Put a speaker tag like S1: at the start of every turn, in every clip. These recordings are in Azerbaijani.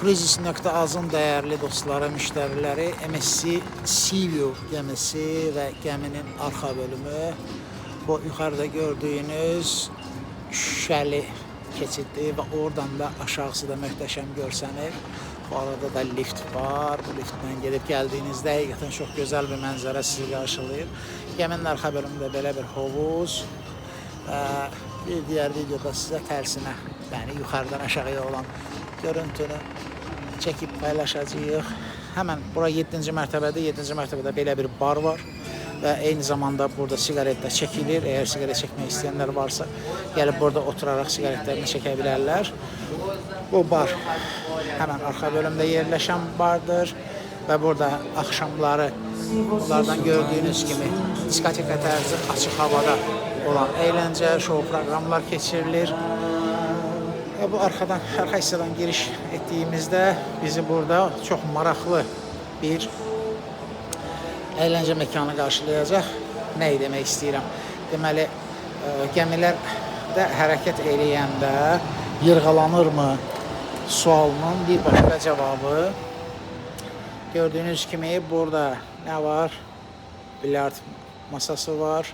S1: Cruises.az-ın dəyərli dostları, müştəriləri, MSC Seaview gəmisi və gəminin arxa bölümü. Bu yuxarıda gördüyünüz şüşəli keçiddir və oradan da aşağısı da möhtəşəm görsənir. Bu arada da lift var. Bu liftdən gedib gəldiyinizdə həqiqətən çox gözəl bir mənzərə sizi qarşılayır. Gəminin arxa bölümündə belə bir hovuz və bir digər videoda sizə tərsinə, yəni yuxarıdan aşağıya olan görüntünü çəkib paylaşacağıq. Həmən bura 7-ci mərtəbədə, 7-ci mərtəbədə belə bir bar var və eyni zamanda burada siqaret də çəkilir. Əgər siqaret çəkmək istəyənlər varsa, gəlib burada oturaraq siqaretlərini çəkə bilərlər. Bu bar həmən arxa bölümdə yerləşən bardır və burada axşamları bunlardan gördüyünüz kimi diskoteka tərzi açıq havada olan əyləncə, şou proqramlar keçirilir. Bu arxa hissədən giriş etdiyimizdə bizi burada çox maraqlı bir əyləncə məkanı qarşılayacaq. Nəyi demək istəyirəm? Deməli, gəmilərdə hərəkət eləyəndə yırğalanırmı sualının bir başqa cavabı. Gördüyünüz kimi burada nə var? Bilyard masası var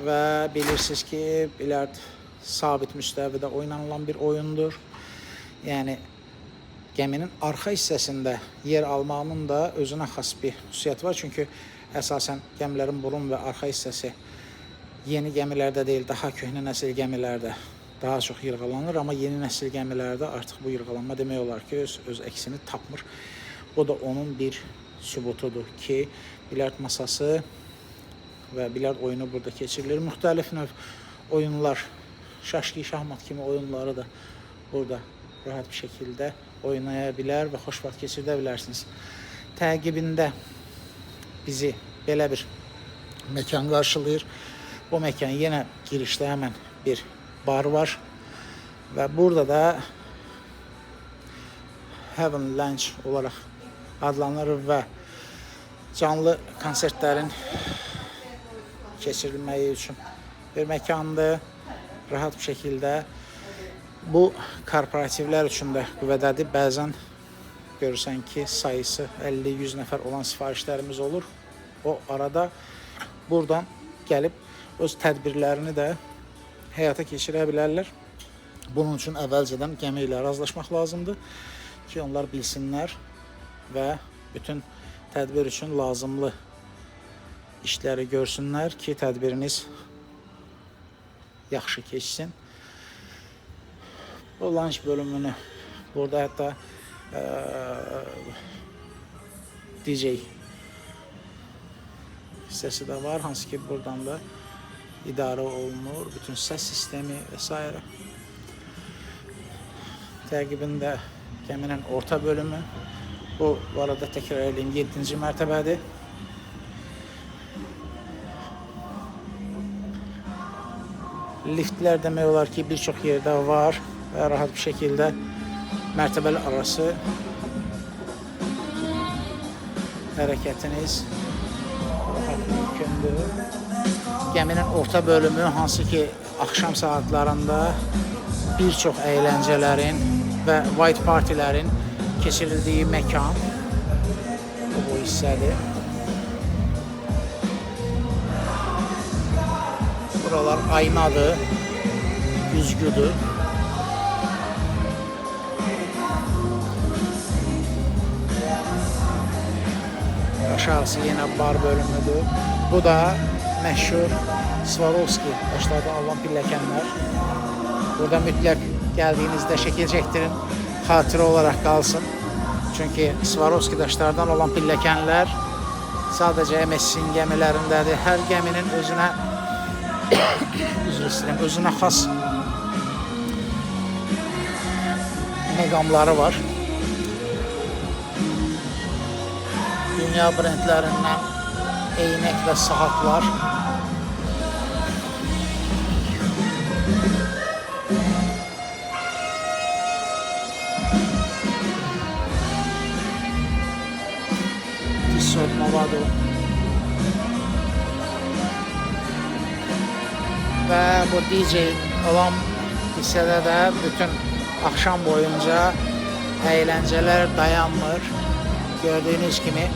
S1: və bilirsiniz ki, bilyard sabit müstəvidə oynanılan bir oyundur. Yəni, gəminin arxa hissəsində yer almağının da özünə xas bir xüsusiyyəti var. Çünki əsasən gəmilərin burun və arxa hissəsi yeni gəmilərdə deyil, daha köhnə nəsil gəmilərdə daha çox yırğalanır. Amma yeni nəsil gəmilərdə artıq bu yırğalanma demək olar ki, öz əksini tapmır. Bu da onun bir sübutudur ki, bilyard masası və bilyard oyunu burada keçirilir. Müxtəlif növ oyunlar, şaşki, şahmat kimi oyunları da burada rahat bir şəkildə oynaya bilər və xoş vaxt keçirdə bilərsiniz. Təqibində bizi belə bir məkan qarşılayır. Bu məkan yenə girişdə həmən bir bar var və burada da Heaven Lounge olaraq adlanır və canlı konsertlərin keçirilməyi üçün bir məkandır. Rahat bir şəkildə bu korporativlər üçün də qüvvədədir. Bəzən görürsən ki, sayısı 50-100 nəfər olan sifarişlərimiz olur. O arada buradan gəlib öz tədbirlərini də həyata keçirə bilərlər. Bunun üçün əvvəlcədən gəmi ilə razılaşmaq lazımdır ki, onlar bilsinlər və bütün tədbir üçün lazımlı işləri görsünlər ki, tədbiriniz yaxşı keçsin. Bu lunch bölümünü burada hətta DJ hissəsi də var, hansı ki buradan da idarə olunur, bütün səs sistemi və s. Təqibində gəminin orta bölümü. Bu arada təkrar edeyim, 7-ci mərtəbədir. Liftlər demək olar ki, bir çox yerdə var və rahat bir şəkildə mərtəbəli arası hərəkətiniz rahat mümkündür. Gəminin orta bölümü, hansı ki axşam saatlarında bir çox əyləncələrin və white partilərin keçirildiyi məkan bu hissədir. Buralar aynadır, güzgüdür. Aşağısı yenə bar bölümüdür. Bu da məşhur Swarovski daşlardan alınan pilləkənlər. Burada mütləq gəldiyinizdə şəkil çəkdirin, xatirə olaraq qalsın. Çünki Swarovski daşlardan olan pilləkənlər sadəcə MSC gəmilərindədir. Hər gəminin özünə xas məqamları var. Dünya brendlərindən eynək və saatlar. Tissot Movado. Və bu DJ olan hissədə də bütün axşam boyunca əyləncələr dayanmır. Gördüyünüz kimi.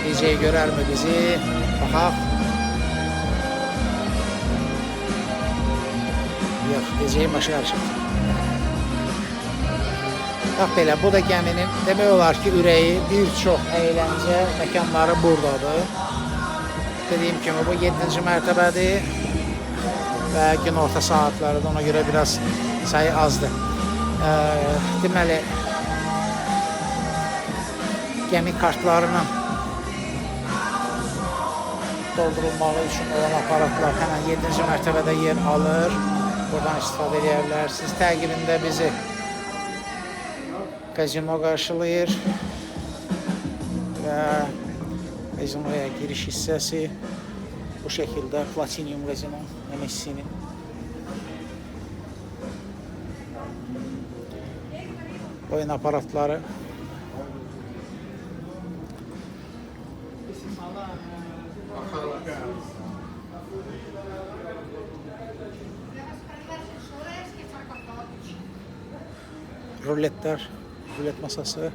S1: DJ görər mi bizi? Baxaq. Yox, DJ başa yarışır. Bax belə, bu da gəminin demək olar ki, ürəyi, bir çox əyləncə məkanları buradadır. Dediyim kimi bu 7-ci mərtəbədir və gün orta saatlarıdır, ona görə biraz sayı azdır. Deməli, gəmi kartlarının doldurulmağı üçün olan aparatlar həmən 7-ci mərtəbədə yer alır. Buradan istifadə edə bilərsiniz. Təqibində bizi kazino qarşılayır və kazinoya giriş hissəsi bu şəkildə Platinum Kazino MSC-nin. Oyun aparatları. Ruletler, rulet masası.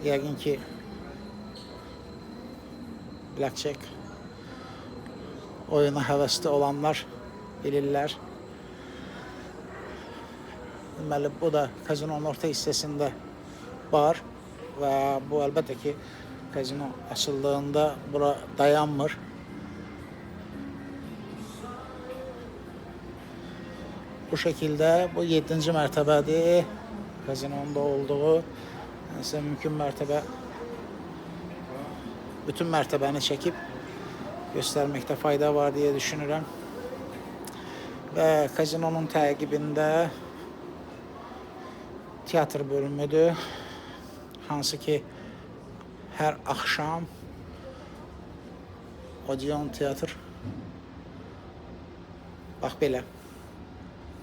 S1: Yəqin ki blackjack oyuna həvəsli olanlar bilirlər. Deməli, bu da kazinonun orta hissəsində var və bu əlbəttə ki kazino açıldığında bura dayanmır. Bu şəkildə bu 7-ci mərtəbədir kazinonun da olduğu. Sizə mümkün mərtəbə bütün mərtəbəni çəkib göstərməkdə fayda var deyə düşünürəm. Və kazinonun təqibində teatr bölümüdür. Hansı ki hər axşam Odeon teatr. Bax belə.